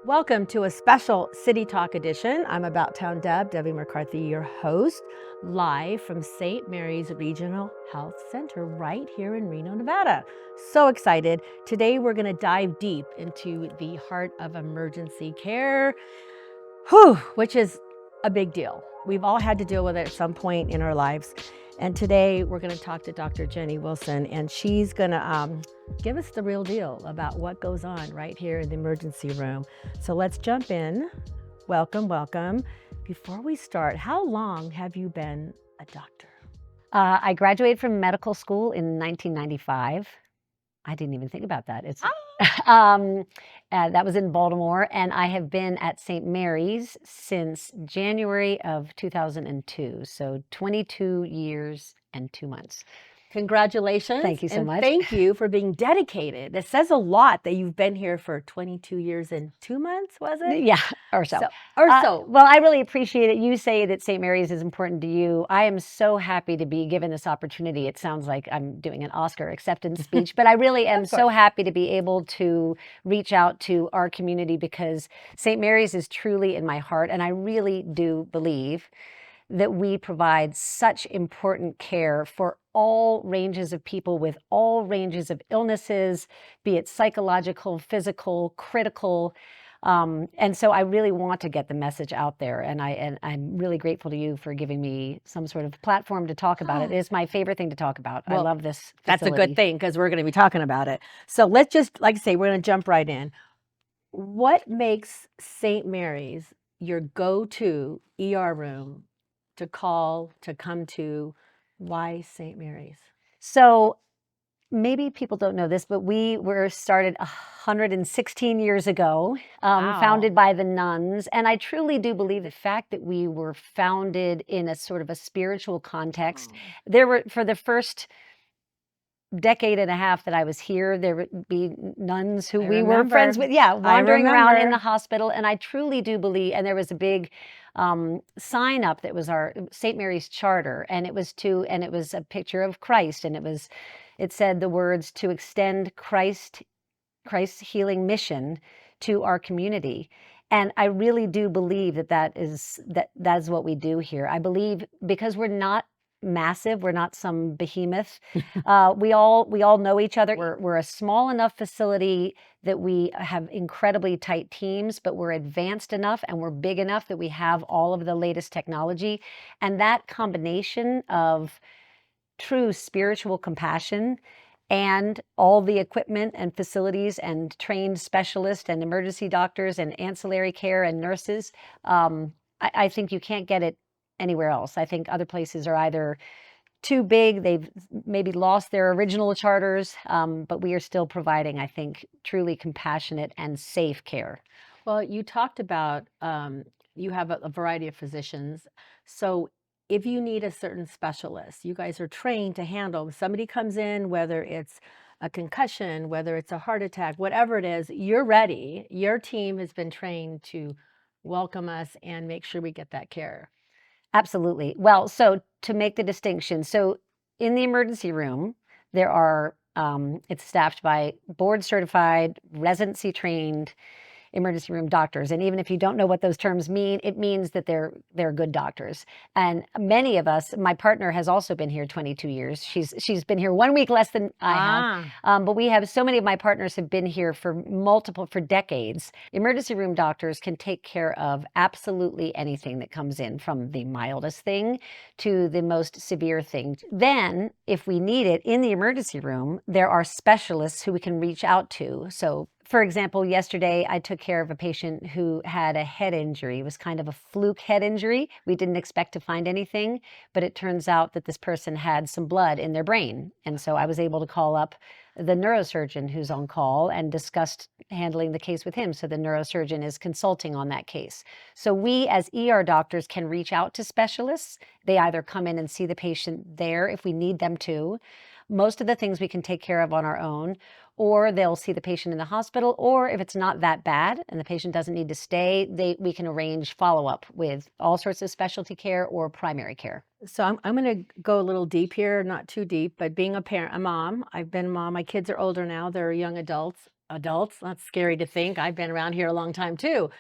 Welcome to a special City Talk edition. I'm AboutTownDeb, Debbie McCarthy, your host, live from St. Mary's Regional Health Center right here in Reno, Nevada. So excited. Today we're going to dive deep into the heart of emergency care, which is a big deal. We've all had to deal with it at some point in our lives. And today we're going to talk to Dr. Jenny Wilson, and she's going to give us the real deal about what goes on right here in the emergency room. So let's jump in. Welcome, welcome. Before we start, how long have you been a doctor? I graduated from medical school in 1995. I didn't even think about that. That was in Baltimore, and I have been at St. Mary's since January of 2002. So 22 years and 2 months. Congratulations. Thank you so much. Thank you for being dedicated. It says a lot that you've been here for 22 years and 2 months, was it? Yeah, or so. Well, I really appreciate it. You say that St. Mary's is important to you. I am so happy to be given this opportunity. It sounds like I'm doing an Oscar acceptance speech, but I really am so happy to be able to reach out to our community because St. Mary's is truly in my heart, and I really do believe that we provide such important care for all ranges of people with all ranges of illnesses, be it psychological, physical, critical. And so I really want to get the message out there. And I'm really grateful to you for giving me some sort of platform to talk about it. It is my favorite thing to talk about. Well, I love this facility. That's a good thing because we're going to be talking about it. So let's just, like I say, we're going to jump right in. What makes St. Mary's your go-to ER room to call, to come to? Why St. Mary's? So maybe people don't know this, but we were started 116 years ago, founded by the nuns. And I truly do believe the fact that we were founded in a sort of a spiritual context. There were, for the first decade and a half that I was here, there would be nuns who we were friends with, wandering around in the hospital. And I truly do believe, and there was a big sign up that was our St. Mary's charter, and it was a picture of Christ, and it said the words, to extend Christ's healing mission to our community. And I really do believe that is what we do here. I believe because we're not massive, we're not some behemoth. We all know each other. We're a small enough facility that we have incredibly tight teams, but we're advanced enough and we're big enough that we have all of the latest technology. And that combination of true spiritual compassion and all the equipment and facilities and trained specialists and emergency doctors and ancillary care and nurses, I think you can't get it anywhere else. I think other places are either too big, they've maybe lost their original charters, but we are still providing, I think, truly compassionate and safe care. Well, you talked about you have a variety of physicians. So if you need a certain specialist, you guys are trained to handle. If somebody comes in, whether it's a concussion, whether it's a heart attack, whatever it is, you're ready. Your team has been trained to welcome us and make sure we get that care. Absolutely. Well, so to make the distinction, so in the emergency room, there are, it's staffed by board certified, residency trained emergency room doctors. And even if you don't know what those terms mean, it means that they're good doctors. And many of us, my partner has also been here 22 years. She's been here 1 week less than I have. But we have so many of my partners have been here for decades. Emergency room doctors can take care of absolutely anything that comes in, from the mildest thing to the most severe thing. Then, if we need it in the emergency room, there are specialists who we can reach out to. So, for example, yesterday I took care of a patient who had a head injury. It was kind of a fluke head injury. We didn't expect to find anything, but it turns out that this person had some blood in their brain. And so I was able to call up the neurosurgeon who's on call and discussed handling the case with him. So the neurosurgeon is consulting on that case. So we as ER doctors can reach out to specialists. They either come in and see the patient there if we need them to. Most of the things we can take care of on our own, or they'll see the patient in the hospital, or if it's not that bad and the patient doesn't need to stay, we can arrange follow-up with all sorts of specialty care or primary care. So I'm going to go a little deep here, not too deep, but being a parent, a mom, I've been a mom. My kids are older now. They're young adults. adults. That's scary to think. I've been around here a long time too.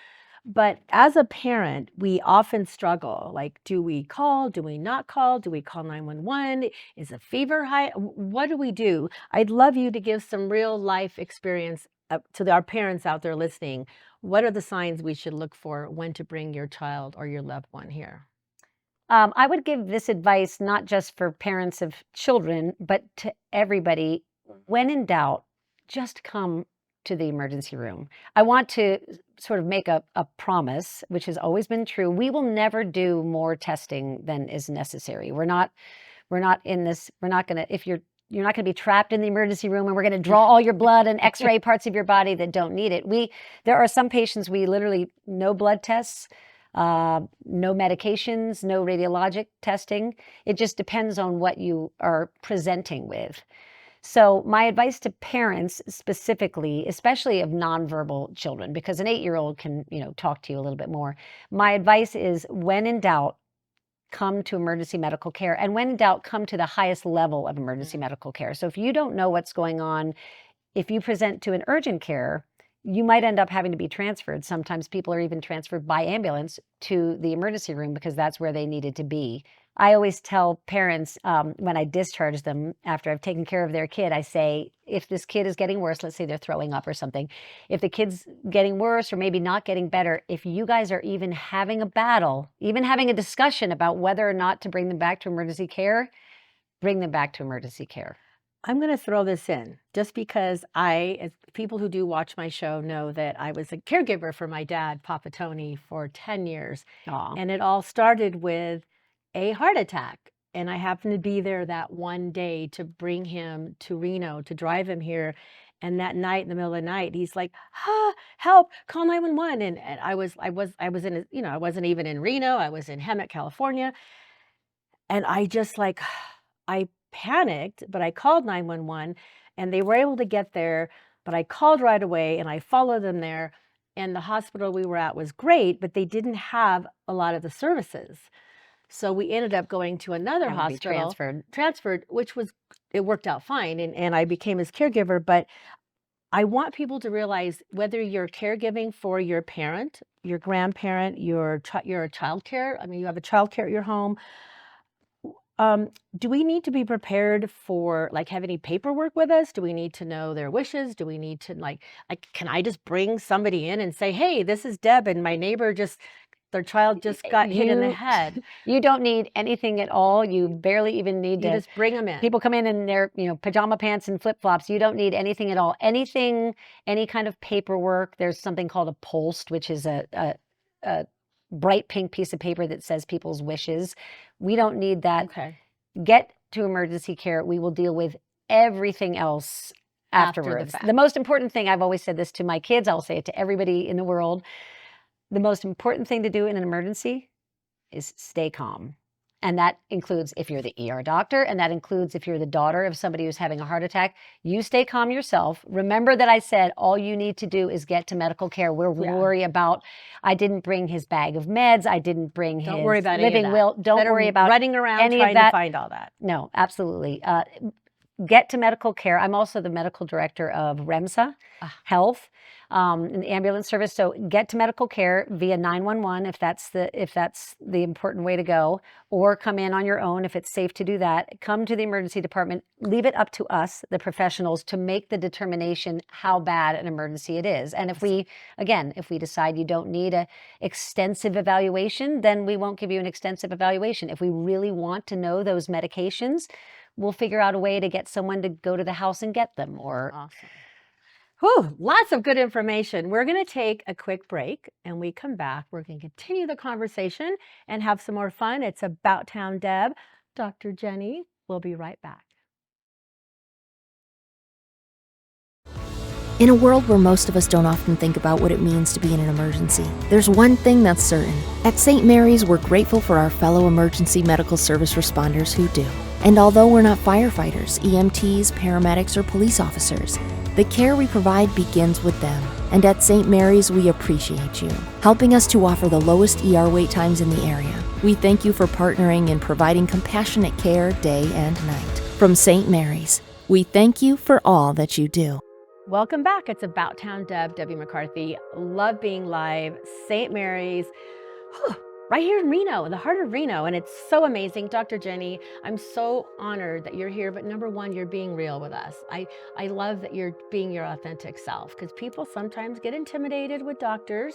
But as a parent, we often struggle. Like, do we call? Do we not call? Do we call 911? Is a fever high? What do we do? I'd love you to give some real life experience to our parents out there listening. What are the signs we should look for when to bring your child or your loved one here? I would give this advice not just for parents of children, but to everybody. When in doubt, just come to the emergency room. I want to sort of make a promise, which has always been true. We will never do more testing than is necessary. We're not in this, we're not going to, if you're not going to be trapped in the emergency room and we're going to draw all your blood and x-ray parts of your body that don't need it. There are some patients we literally, no blood tests, no medications, no radiologic testing. It just depends on what you are presenting with. So my advice to parents specifically, especially of nonverbal children, because an 8-year-old can, talk to you a little bit more. My advice is, when in doubt, come to emergency medical care. And when in doubt, come to the highest level of emergency medical care. So if you don't know what's going on, if you present to an urgent care, you might end up having to be transferred. Sometimes people are even transferred by ambulance to the emergency room because that's where they needed to be. I always tell parents when I discharge them after I've taken care of their kid, I say, if this kid is getting worse, let's say they're throwing up or something, if the kid's getting worse or maybe not getting better, if you guys are even having a battle, even having a discussion about whether or not to bring them back to emergency care, bring them back to emergency care. I'm going to throw this in just because as people who do watch my show know that I was a caregiver for my dad, Papa Tony, for 10 years. Aw. And it all started with a heart attack. And I happened to be there that one day to bring him to Reno, to drive him here. And that night, in the middle of the night, he's like, help, call 911. And I was in, I wasn't even in Reno. I was in Hemet, California. And I just I panicked, but I called 911 and they were able to get there, but I called right away and I followed them there. And the hospital we were at was great, but they didn't have a lot of the services. So we ended up going to another hospital, transferred, it worked out fine. And I became his caregiver. But I want people to realize, whether you're caregiving for your parent, your grandparent, you're a child care, you have a child care at your home. Do we need to be prepared for, have any paperwork with us? Do we need to know their wishes? Do we need to can I just bring somebody in and say, hey, this is Deb and my neighbor their child just got hit in the head? You don't need anything at all. You barely even need to just bring them in. People come in their, pajama pants and flip-flops. You don't need anything at all. Any kind of paperwork. There's something called a post, which is a bright pink piece of paper that says people's wishes. We don't need that. Okay. Get to emergency care. We will deal with everything else afterwards. The most important thing, I've always said this to my kids, I'll say it to everybody in the world, the most important thing to do in an emergency is stay calm. And that includes if you're the ER doctor, and that includes if you're the daughter of somebody who's having a heart attack. You stay calm yourself. Remember that I said all you need to do is get to medical care. We're worried about, I didn't bring his bag of meds. I didn't bring his living will. Don't worry about running around trying to find all that. No, absolutely. Get to medical care. I'm also the medical director of REMSA Health, in the ambulance service. So get to medical care via 911 if that's the important way to go, or come in on your own if it's safe to do that. Come to the emergency department. Leave it up to us, the professionals, to make the determination how bad an emergency it is. And if we decide you don't need an extensive evaluation, then we won't give you an extensive evaluation. If we really want to know those medications, we'll figure out a way to get someone to go to the house and get them. Awesome. Whew, lots of good information. We're going to take a quick break, and we come back. We're going to continue the conversation and have some more fun. It's About Town Deb. Dr. Jenny will be right back. In a world where most of us don't often think about what it means to be in an emergency, there's one thing that's certain. At St. Mary's, we're grateful for our fellow emergency medical service responders who do. And although we're not firefighters, EMTs, paramedics, or police officers, the care we provide begins with them. And at St. Mary's, we appreciate you, helping us to offer the lowest ER wait times in the area. We thank you for partnering and providing compassionate care day and night. From St. Mary's, we thank you for all that you do. Welcome back. It's About Town Deb, Debbie McCarthy. Love being live. St. Mary's, right here in Reno, in the heart of Reno. And it's so amazing. Dr. Jenny, I'm so honored that you're here. But number one, you're being real with us. I love that you're being your authentic self, because people sometimes get intimidated with doctors.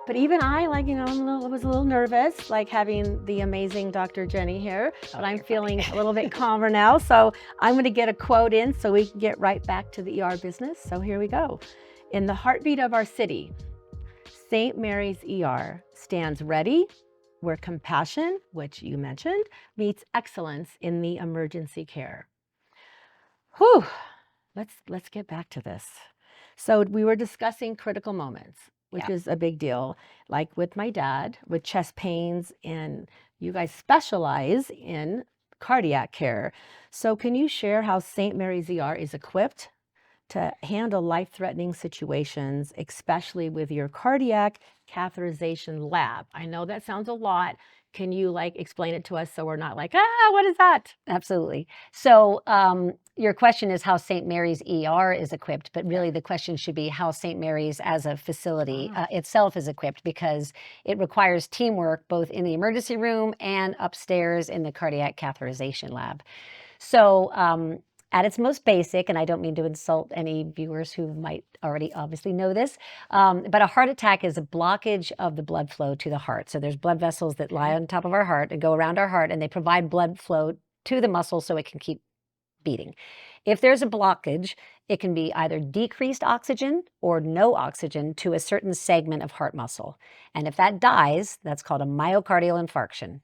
But even I, was a little nervous, like having the amazing Dr. Jenny here, but I'm feeling a little bit calmer now. So I'm going to get a quote in so we can get right back to the ER business. So here we go. In the heartbeat of our city, St. Mary's ER stands ready where compassion, which you mentioned, meets excellence in the emergency care. Whew, let's get back to this. So we were discussing critical moments, which is a big deal. Like with my dad, with chest pains, and you guys specialize in cardiac care. So can you share how St. Mary's ER is equipped to handle life-threatening situations, especially with your cardiac catheterization lab? I know that sounds a lot. Can you explain it to us so we're not like, what is that? Absolutely. So your question is how St. Mary's ER is equipped, but really the question should be how St. Mary's as a facility itself is equipped, because it requires teamwork both in the emergency room and upstairs in the cardiac catheterization lab. So at its most basic, and I don't mean to insult any viewers who might already obviously know this, but a heart attack is a blockage of the blood flow to the heart. So there's blood vessels that lie on top of our heart and go around our heart, and they provide blood flow to the muscle so it can keep beating. If there's a blockage, it can be either decreased oxygen or no oxygen to a certain segment of heart muscle. And if that dies, that's called a myocardial infarction.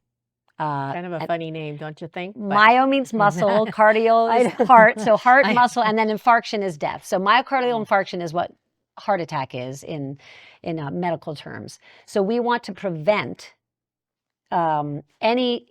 Kind of a funny name, don't you think? Myo means muscle, cardio is heart, so heart, muscle, and then infarction is death. So myocardial infarction is what heart attack is in medical terms. So we want to prevent any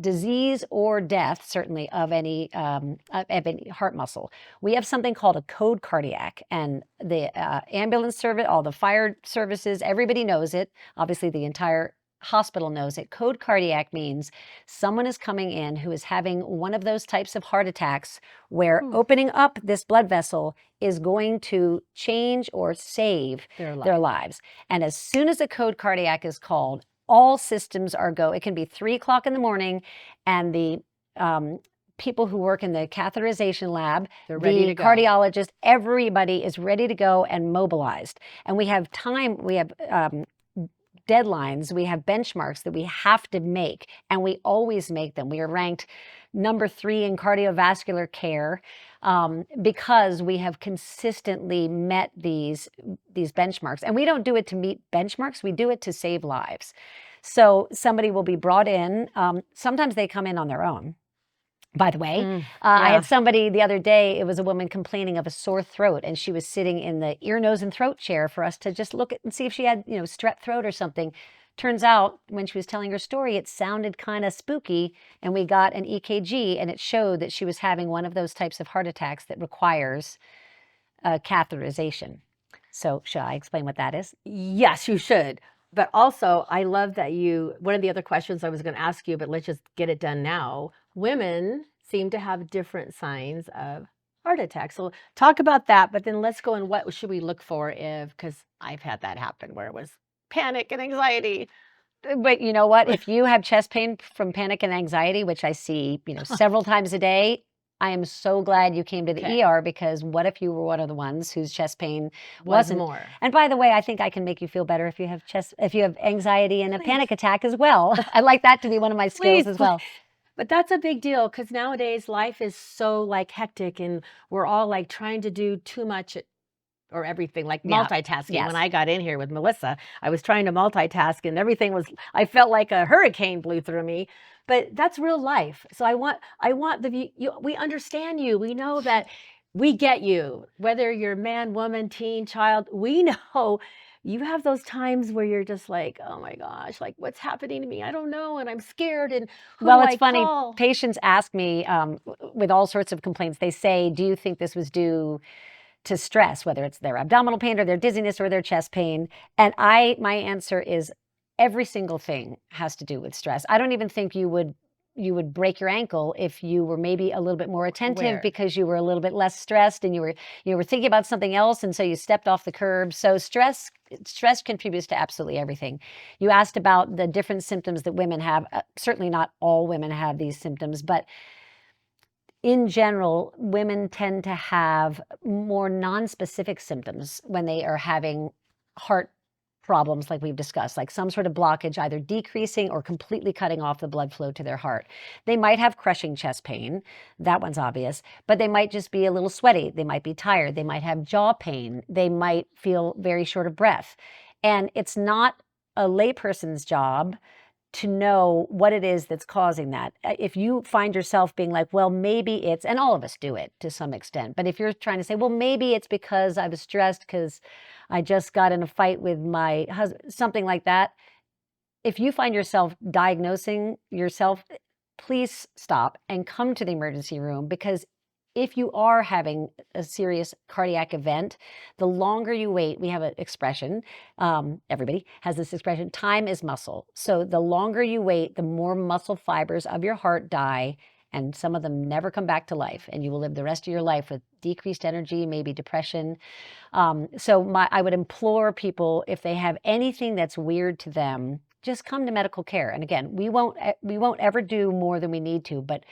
disease or death, certainly of any heart muscle. We have something called a code cardiac, and the ambulance service, all the fire services, everybody knows it. Obviously, the entire hospital knows it. Code cardiac means someone is coming in who is having one of those types of heart attacks where opening up this blood vessel is going to change or save their lives. And as soon as a code cardiac is called, all systems are go. It can be 3 o'clock in the morning, and the people who work in the catheterization lab, the cardiologist, everybody is ready to go and mobilized. And we have time, we have deadlines, we have benchmarks that we have to make, and we always make them. We are ranked number 3 in cardiovascular care because we have consistently met these benchmarks. And we don't do it to meet benchmarks, we do it to save lives. So somebody will be brought in. Sometimes they come in on their own. By the way, I had somebody the other day, it was a woman complaining of a sore throat, and she was sitting in the ear, nose, and throat chair for us to just look at and see if she had, strep throat or something. Turns out, when she was telling her story, it sounded kind of spooky, and we got an EKG, and it showed that she was having one of those types of heart attacks that requires catheterization. So should I explain what that is? Yes, you should. But also, I love that one of the other questions I was going to ask you, but let's just get it done now. Women seem to have different signs of heart attack. So talk about that, but then let's go and what should we look for because I've had that happen where it was panic and anxiety. But you know what? If you have chest pain from panic and anxiety, which I see, several times a day, I am so glad you came to the ER, because what if you were one of the ones whose chest pain wasn't more? And by the way, I think I can make you feel better if you have anxiety and a panic attack as well. I'd like that to be one of my skills as well. But that's a big deal, because nowadays life is so hectic, and we're all trying to do too much or everything, multitasking. Yes. When I got in here with Melissa, I was trying to multitask, and everything I felt like a hurricane blew through me. But that's real life. So I want we understand you. We know that we get you, whether you're man, woman, teen, child. We know you have those times where you're just like, oh my gosh, what's happening to me? I don't know, and I'm scared. And it's funny. Patients ask me with all sorts of complaints. They say, do you think this was due to stress, whether it's their abdominal pain or their dizziness or their chest pain? And my answer is every single thing has to do with stress. I don't even think you would would break your ankle if you were maybe a little bit more attentive Aware. because you were a little bit less stressed and you were thinking about something else, and so you stepped off the curb. So stress contributes to absolutely everything. You asked about the different symptoms that women have. Certainly not all women have these symptoms, but in general, women tend to have more non-specific symptoms when they are having heart problems like we've discussed, like some sort of blockage, either decreasing or completely cutting off the blood flow to their heart. They might have crushing chest pain. That one's obvious, but they might just be a little sweaty. They might be tired. They might have jaw pain. They might feel very short of breath. And it's not a layperson's job to know what it is that's causing that. If you find yourself being like, well, maybe it's, and all of us do it to some extent, but if you're trying to say, well, maybe it's because I was stressed because I just got in a fight with my husband, something like that. If you find yourself diagnosing yourself, please stop and come to the emergency room, because if you are having a serious cardiac event, the longer you wait, we have an expression, everybody has this expression, time is muscle. So the longer you wait, the more muscle fibers of your heart die, and some of them never come back to life, and you will live the rest of your life with decreased energy, maybe depression. I would implore people, if they have anything that's weird to them, just come to medical care. And again, we won't ever do more than we need to, but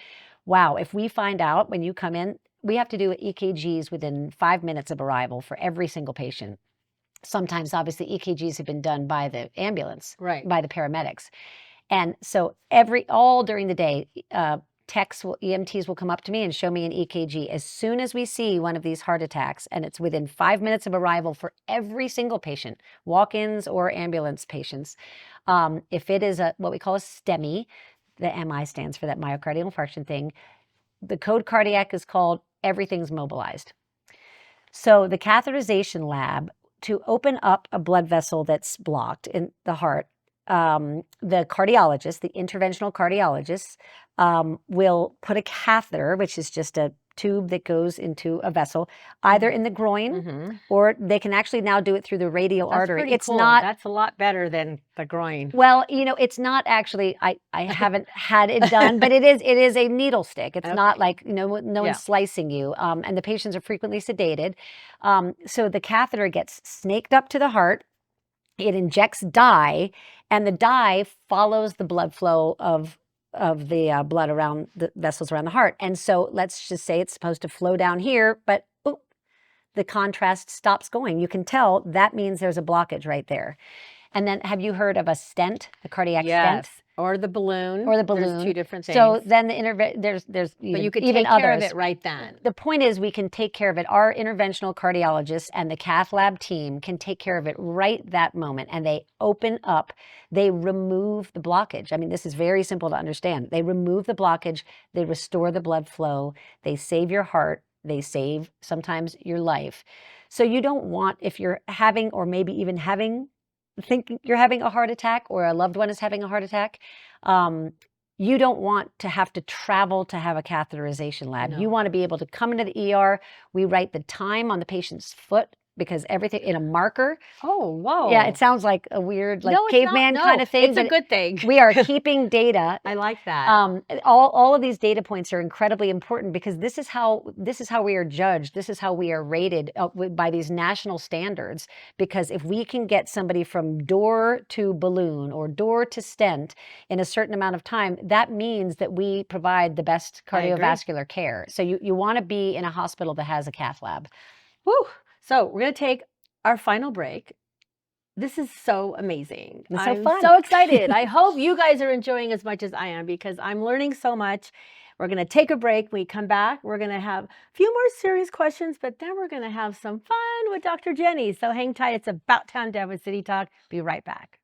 wow, if we find out when you come in, we have to do EKGs within 5 minutes of arrival for every single patient. Sometimes, obviously, EKGs have been done by the ambulance, Right. by the paramedics. And so all during the day, EMTs will come up to me and show me an EKG. As soon as we see one of these heart attacks, and it's within 5 minutes of arrival for every single patient, walk-ins or ambulance patients, if it is what we call a STEMI, the MI stands for that myocardial infarction thing. The code cardiac is called everything's mobilized. So the catheterization lab, to open up a blood vessel that's blocked in the heart, the cardiologist, the interventional cardiologist, will put a catheter, which is just a tube that goes into a vessel, either in the groin, or they can actually now do it through the radial artery. Pretty It's cool. not. That's a lot better than the groin. Well, it's not actually. I haven't had it done, but it is a needle stick. It's not like no one's slicing you, and the patients are frequently sedated. So the catheter gets snaked up to the heart. It injects dye, and the dye follows the blood flow of the blood around the vessels around the heart. And so let's just say it's supposed to flow down here, but the contrast stops going. You can tell that means there's a blockage right there. And then, have you heard of a stent, a cardiac stent? Or the balloon. There's two different things. So then there's but you could even take care others. of it right then. The point is, we can take care of it. Our interventional cardiologists and the cath lab team can take care of it right that moment. And they open up, they remove the blockage. I mean, this is very simple to understand. They remove the blockage, they restore the blood flow, they save your heart, they save sometimes your life. So you don't want, if you're having, or maybe even thinking you're having a heart attack, or a loved one is having a heart attack, you don't want to have to travel to have a catheterization lab. No. You want to be able to come into the ER. We write the time on the patient's foot, because everything in a marker. Oh, whoa. Yeah, it sounds like a weird, like No, it's caveman not. kind of thing. It's a good thing. We are keeping data. I like that. All of these data points are incredibly important, because this is how we are judged. This is how we are rated by these national standards. Because if we can get somebody from door to balloon or door to stent in a certain amount of time, that means that we provide the best cardiovascular care. So you want to be in a hospital that has a cath lab. Woo! So we're going to take our final break. This is so amazing. It's so I'm fun. so excited. I hope you guys are enjoying as much as I am, because I'm learning so much. We're going to take a break. When we come back, we're going to have a few more serious questions, but then we're going to have some fun with Dr. Jenny. So hang tight. It's About Town Deb with City Talk. Be right back.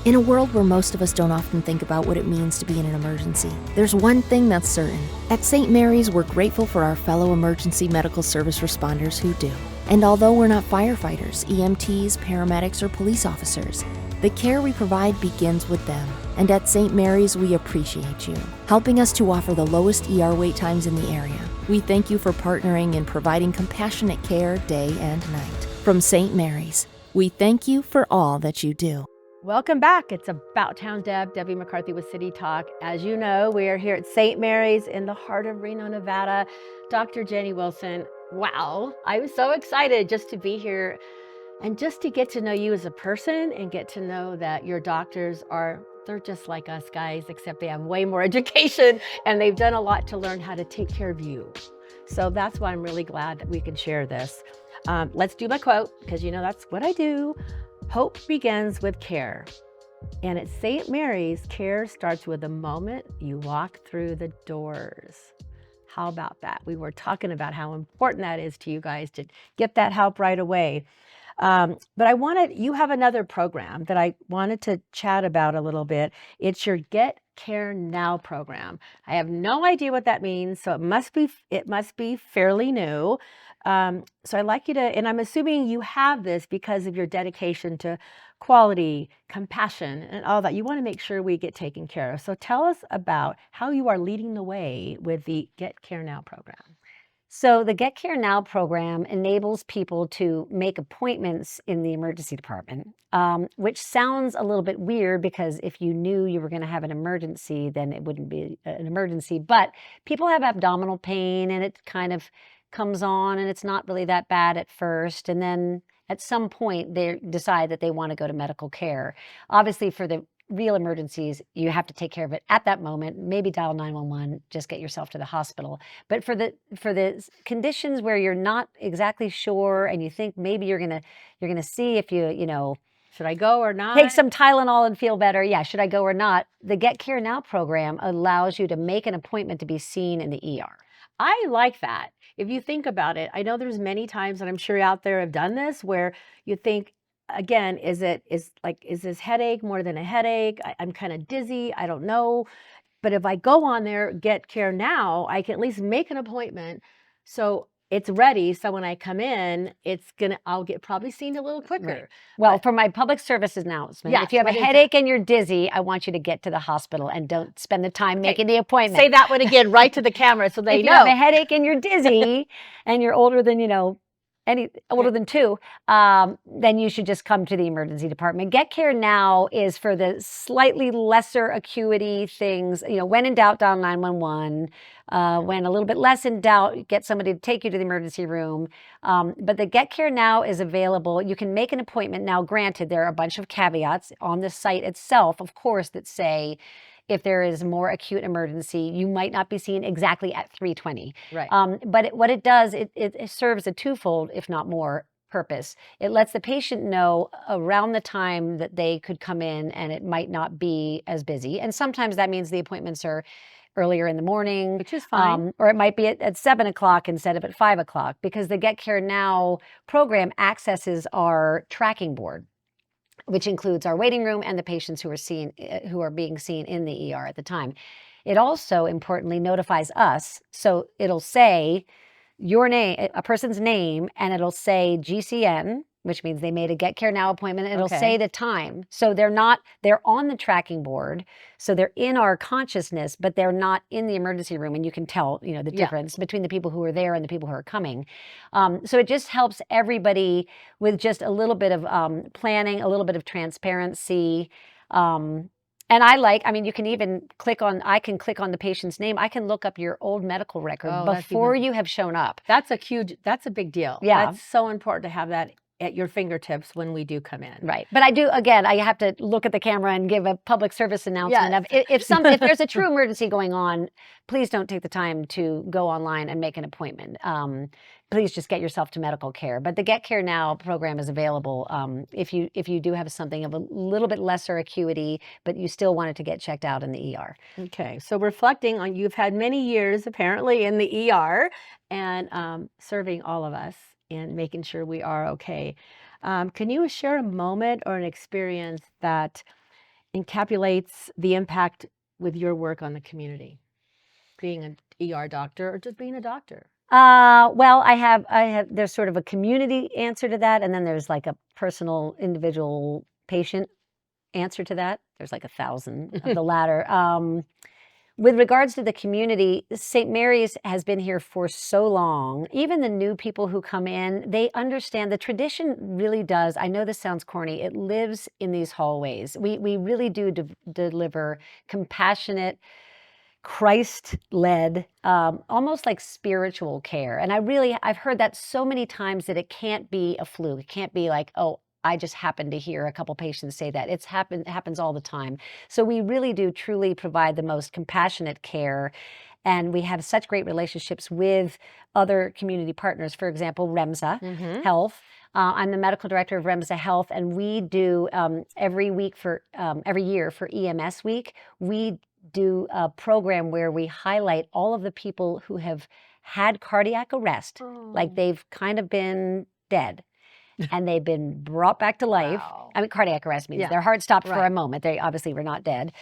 In a world where most of us don't often think about what it means to be in an emergency, there's one thing that's certain. At St. Mary's, we're grateful for our fellow emergency medical service responders who do. And although we're not firefighters, EMTs, paramedics, or police officers, the care we provide begins with them. And at St. Mary's, we appreciate you, helping us to offer the lowest ER wait times in the area. We thank you for partnering and providing compassionate care day and night. From St. Mary's, we thank you for all that you do. Welcome back. It's About Town Deb, Debbie McCarthy with City Talk. As you know, we are here at St. Mary's in the heart of Reno, Nevada. Dr. Jenny Wilson, wow, I'm so excited just to be here and just to get to know you as a person and get to know that your doctors they're just like us guys, except they have way more education and they've done a lot to learn how to take care of you. So that's why I'm really glad that we can share this. Let's do my quote, because you know that's what I do. Hope begins with care. And at St. Mary's, care starts with the moment you walk through the doors. How about that? We were talking about how important that is to you guys to get that help right away. But you have another program that I wanted to chat about a little bit. It's your Get Care Now program. I have no idea what that means, so it must be fairly new. So I'd like you to, and I'm assuming you have this because of your dedication to quality, compassion, and all that. You want to make sure we get taken care of. So tell us about how you are leading the way with the Get Care Now program. So the Get Care Now program enables people to make appointments in the emergency department, which sounds a little bit weird because if you knew you were going to have an emergency, then it wouldn't be an emergency. But people have abdominal pain and it kind of comes on and it's not really that bad at first. And then at some point they decide that they want to go to medical care. Obviously for the real emergencies, you have to take care of it at that moment, maybe dial 911, just get yourself to the hospital. But for the conditions where you're not exactly sure and you think maybe you're going to see if you should I go or not? Take some Tylenol and feel better. Yeah, should I go or not? The Get Care Now program allows you to make an appointment to be seen in the ER. I like that. If you think about it, I know there's many times, and I'm sure out there have done this, where you think, again, is this headache more than a headache? I'm kind of dizzy. I don't know. But if I go on there, Get Care Now, I can at least make an appointment. So it's ready. So when I come in, I'll get probably seen a little quicker. Right. Well, for my public service announcement, yes, if you have a headache and you're dizzy, I want you to get to the hospital and don't spend the time making the appointment. Say that one again right to the camera so they know. If you have a headache and you're dizzy and you're older than, older than 2, then you should just come to the emergency department. Get Care Now is for the slightly lesser acuity things. When in doubt, dial 911. When a little bit less in doubt, get somebody to take you to the emergency room. But the Get Care Now is available. You can make an appointment. Now, granted, there are a bunch of caveats on the site itself, of course, that say, if there is more acute emergency, you might not be seen exactly at 3:20. Right. But what it does, it serves a twofold, if not more, purpose. It lets the patient know around the time that they could come in and it might not be as busy. And sometimes that means the appointments are earlier in the morning. Which is fine. Or it might be at 7 o'clock instead of at 5 o'clock because the Get Care Now program accesses our tracking board, which includes our waiting room and the patients who are being seen in the ER at the time. It also importantly notifies us. So it'll say your name, a person's name, and it'll say GCN, which means they made a Get Care Now appointment. And it'll say the time. So they're on the tracking board. So they're in our consciousness, but they're not in the emergency room. And you can tell, the difference between the people who are there and the people who are coming. So it just helps everybody with just a little bit of planning, a little bit of transparency. And you can even click on the patient's name. I can look up your old medical record before you have shown up. That's a big deal. Yeah. That's so important to have that at your fingertips when we do come in. Right. But I have to look at the camera and give a public service announcement of if there's a true emergency going on, please don't take the time to go online and make an appointment. Please just get yourself to medical care. But the Get Care Now program is available if you do have something of a little bit lesser acuity, but you still wanted to get checked out in the ER. Okay. So reflecting on, you've had many years apparently in the ER and serving all of us and making sure we are okay. Can you share a moment or an experience that encapsulates the impact with your work on the community, being an ER doctor or just being a doctor? Well, I have, there's sort of a community answer to that. And then there's like a personal individual patient answer to that. There's like 1,000 of the latter. With regards to the community, St. Mary's has been here for so long. Even the new people who come in, they understand the tradition really does. I know this sounds corny. It lives in these hallways. We really do deliver compassionate, Christ-led, almost like spiritual care. And I've heard that so many times that it can't be a fluke. It can't be like, oh, I just happened to hear a couple patients say that. It happens all the time. So we really do truly provide the most compassionate care. And we have such great relationships with other community partners. For example, REMSA Health. I'm the medical director of REMSA Health, and we do every year for EMS Week, we do a program where we highlight all of the people who have had cardiac arrest, like they've kind of been dead. And they've been brought back to life. Wow. I mean, cardiac arrest means their heart stopped for a moment. They obviously were not dead.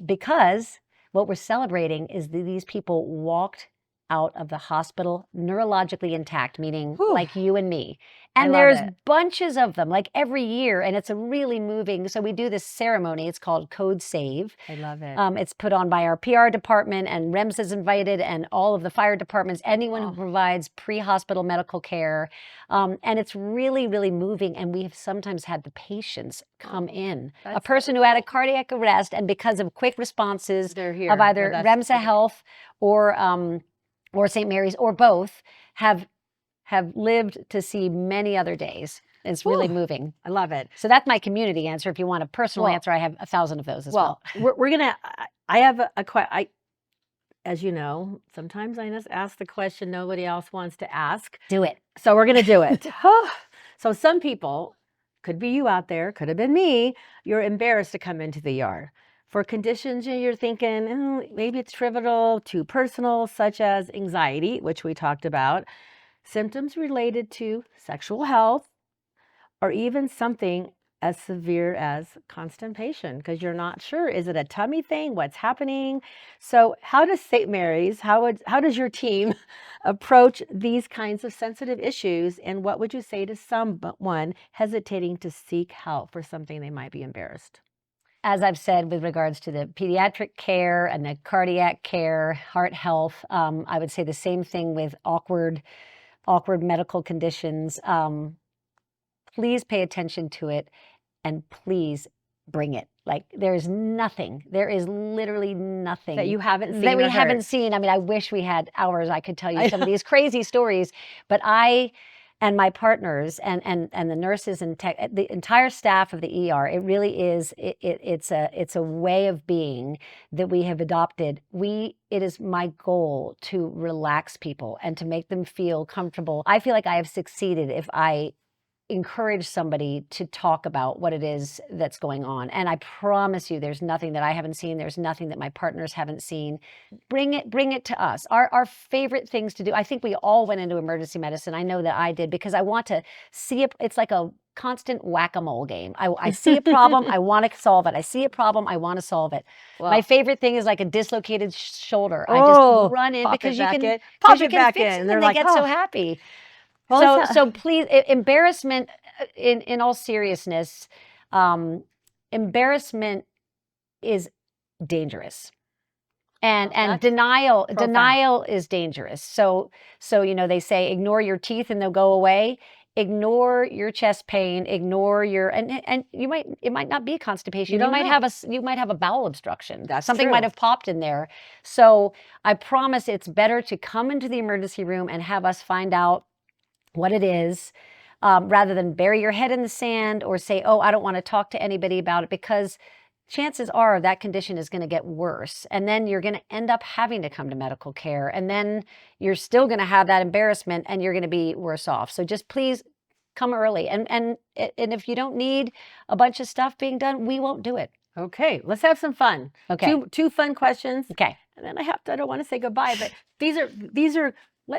Because what we're celebrating is that these people walked out of the hospital neurologically intact, meaning like you and me. And there's bunches of them, like every year, and it's a really moving. So we do this ceremony. It's called Code Save. I love it. It's put on by our PR department, and REMS is invited, and all of the fire departments, anyone who provides pre-hospital medical care. And it's really, really moving. And we have sometimes had the patients come in. A person who had a cardiac arrest, and because of quick responses of either REMSA Health or St. Mary's or both, have lived to see many other days. It's really moving. I love it. So that's my community answer. If you want a personal answer, I have 1,000 of those as well. We're going to, I have a question. As you know, sometimes I just ask the question nobody else wants to ask. Do it. So we're going to do it. So some people, could be you out there, could have been me, you're embarrassed to come into the ER. For conditions you're thinking, maybe it's trivial, too personal, such as anxiety, which we talked about, symptoms related to sexual health, or even something as severe as constipation, because you're not sure, is it a tummy thing? What's happening? So how does St. Mary's, how does your team approach these kinds of sensitive issues? And what would you say to someone hesitating to seek help for something they might be embarrassed? As I've said, with regards to the pediatric care and the cardiac care, heart health, I would say the same thing with awkward medical conditions. Please pay attention to it, and please bring it. Like there is literally nothing that you haven't seen that we haven't seen. I mean, I wish we had hours. I could tell you some of these crazy stories, but I and my partners and the nurses and the entire staff of the ER, it really is, it's a way of being that we have adopted. It is my goal to relax people and to make them feel comfortable. I feel like I have succeeded if I encourage somebody to talk about what it is that's going on. And I promise you, there's nothing that I haven't seen. There's nothing that my partners haven't seen. Bring it to us. Our favorite things to do. I think we all went into emergency medicine. I know that I did, because I want to see it. It's like a constant whack-a-mole game. I see a problem, I want to solve it. I see a problem, I want to solve it. Well, my favorite thing is like a dislocated shoulder. I just run in because you can fix them, and they get so happy. Well, so please, embarrassment, in all seriousness, embarrassment is dangerous. And denial is dangerous. So they say ignore your teeth and they'll go away. Ignore your chest pain, ignore your and it might not be constipation. You might have a bowel obstruction. Something might have popped in there. So I promise it's better to come into the emergency room and have us find out what it is, rather than bury your head in the sand or say, oh, I don't want to talk to anybody about it, because chances are that condition is going to get worse. And then you're going to end up having to come to medical care. And then you're still going to have that embarrassment and you're going to be worse off. So just please come early. And if you don't need a bunch of stuff being done, we won't do it. Okay, let's have some fun. Okay. Two fun questions. Okay. And then I don't want to say goodbye, but these are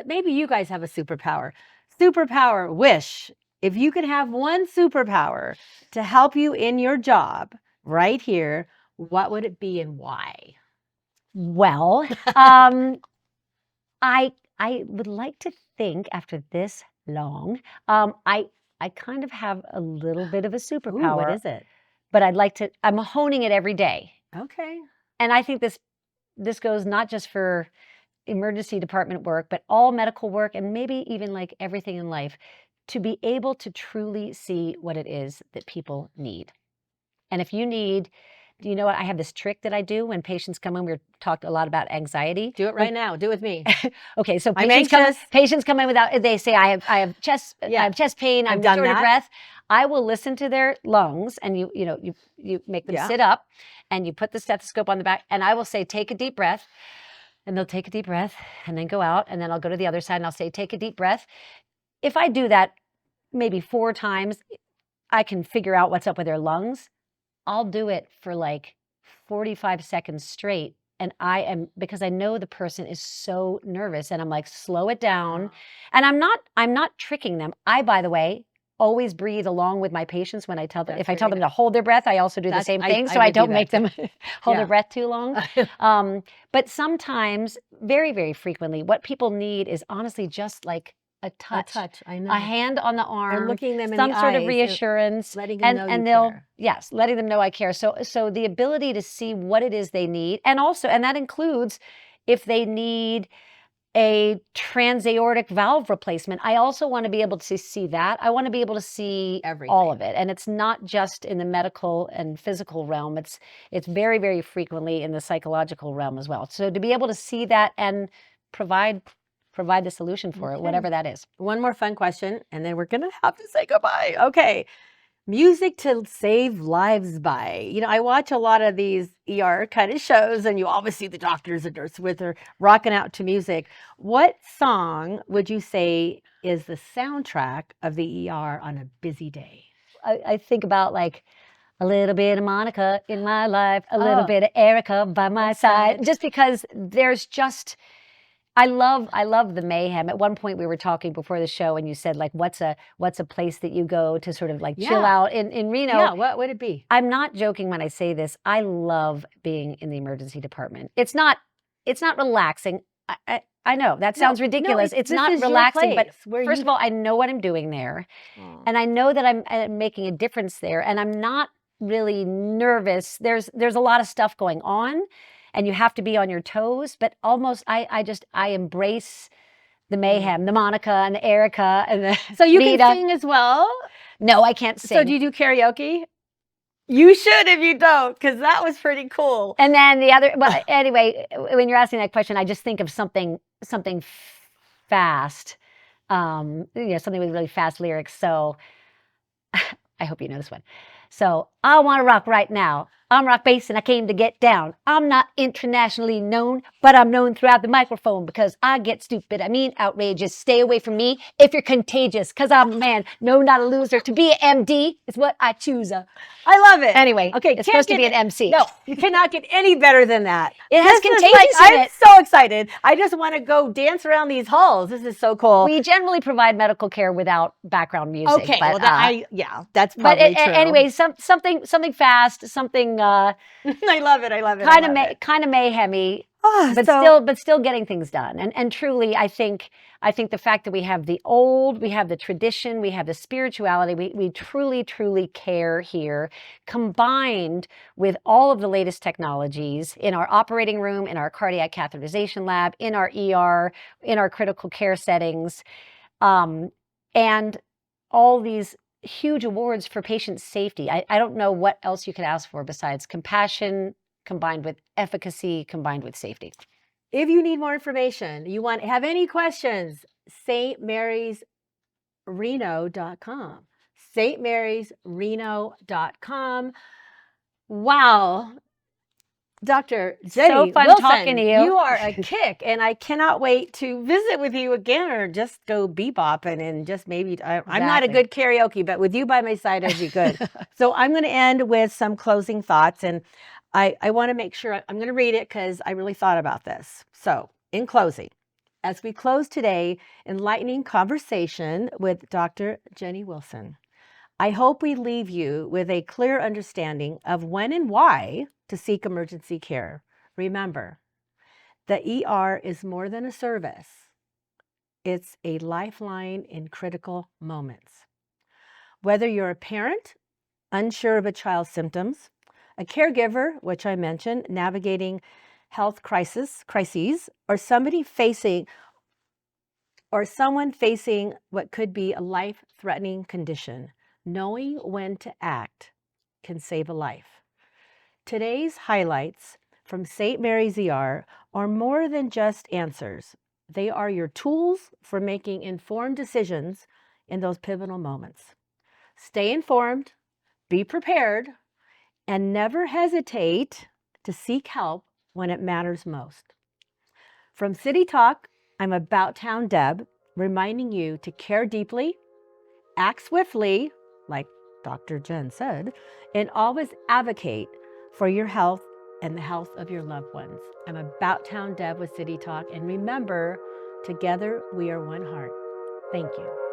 maybe you guys have a superpower. Superpower wish. If you could have one superpower to help you in your job right here, what would it be and why? Well, I would like to think after this long, I kind of have a little bit of a superpower. Ooh, what is it? But I'm honing it every day. Okay. And I think this this goes not just for emergency department work, but all medical work, and maybe even like everything in life, to be able to truly see what it is that people need. And if you need, do you know what? I have this trick that I do when patients come in. We talked a lot about anxiety. Do it right now. Do it with me. Okay, so I'm patients come in without. They say, I have chest pain. I'm done short of that. breath. I will listen to their lungs, and you make them sit up, and you put the stethoscope on the back, and I will say, take a deep breath, and they'll take a deep breath, and then go out, and then I'll go to the other side, and I'll say, take a deep breath. If I do that maybe 4 times, I can figure out what's up with their lungs. I'll do it for like 45 seconds straight. And because I know the person is so nervous, and I'm like, slow it down. And I'm not tricking them. I, by the way, always breathe along with my patients when I tell them. If I tell them to hold their breath, I also do the same thing. So I don't make them hold their breath too long. But sometimes, very, very frequently, what people need is honestly just like a touch, I know. A hand on the arm, and looking them in some the sort eyes, of reassurance, letting them know and you they'll care. letting them know I care. So the ability to see what it is they need, and that includes if they need a transaortic valve replacement. I also want to be able to see that. I want to be able to see everything, all of it, and it's not just in the medical and physical realm. It's very, very frequently in the psychological realm as well. So to be able to see that and provide the solution for it, whatever that is. One more fun question, and then we're going to have to say goodbye. Okay. Music to save lives by. I watch a lot of these ER kind of shows, and you always see the doctors and nurses with her rocking out to music. What song would you say is the soundtrack of the ER on a busy day? I think about like a little bit of Monica in my life, a little bit of Erica by my side, just because there's just... I love the mayhem. At one point we were talking before the show, and you said, like, what's a place that you go to sort of like chill out in Reno? Yeah, what would it be? I'm not joking when I say this. I love being in the emergency department. It's not relaxing. I know that sounds ridiculous. It's not relaxing, but first of all, I know what I'm doing there, and I know that I'm making a difference there, and I'm not really nervous. There's a lot of stuff going on, and you have to be on your toes, but almost I embrace the mayhem, the Monica and the Erica and the So you Rita. can sing as well? No, I can't sing. So do you do karaoke? You should if you don't, because that was pretty cool. And then the other, well, anyway, when you're asking that question, I just think of something fast, something with really fast lyrics. So I hope you know this one. So I want to rock right now. I'm rock bass and I came to get down. I'm not internationally known, but I'm known throughout the microphone because I get stupid. I mean outrageous. Stay away from me if you're contagious, because I'm a man. No, not a loser. To be an MD is what I choose. I love it. Anyway, okay, it's supposed to be an MC. No, you cannot get any better than that. It has contagious in I'm it. so excited. I just want to go dance around these halls. This is so cool. We generally provide medical care without background music. Okay, but, well, that's probably true. Anyway, something fast, something. I love it. Kind of mayhemy, but still getting things done. And truly, I think the fact that we have the old, we have the tradition, we have the spirituality, we truly care here, combined with all of the latest technologies in our operating room, in our cardiac catheterization lab, in our ER, in our critical care settings, and all these huge awards for patient safety. I don't know what else you could ask for besides compassion combined with efficacy, combined with safety. If you need more information, have any questions, stmarysreno.com. stmarysreno.com. Wow. Dr. Jenny so fun Wilson, talking to you. You are a kick, and I cannot wait to visit with you again, or just go bebopping and just maybe. I'm not a good karaoke, but with you by my side, I'd be good. So I'm going to end with some closing thoughts, and I want to make sure I'm going to read it because I really thought about this. So in closing, as we close today, enlightening conversation with Dr. Jenny Wilson, I hope we leave you with a clear understanding of when and why to seek emergency care. Remember, the ER is more than a service. It's a lifeline in critical moments. Whether you're a parent, unsure of a child's symptoms, a caregiver, which I mentioned, navigating health crises, or someone facing what could be a life-threatening condition, knowing when to act can save a life. Today's highlights from St. Mary's ER are more than just answers. They are your tools for making informed decisions in those pivotal moments. Stay informed, be prepared, and never hesitate to seek help when it matters most. From City Talk, I'm AboutTownDeb, reminding you to care deeply, act swiftly, like Dr. Jen said, and always advocate for your health and the health of your loved ones. I'm AboutTownDeb with City Talk, and remember, together we are one heart. Thank you.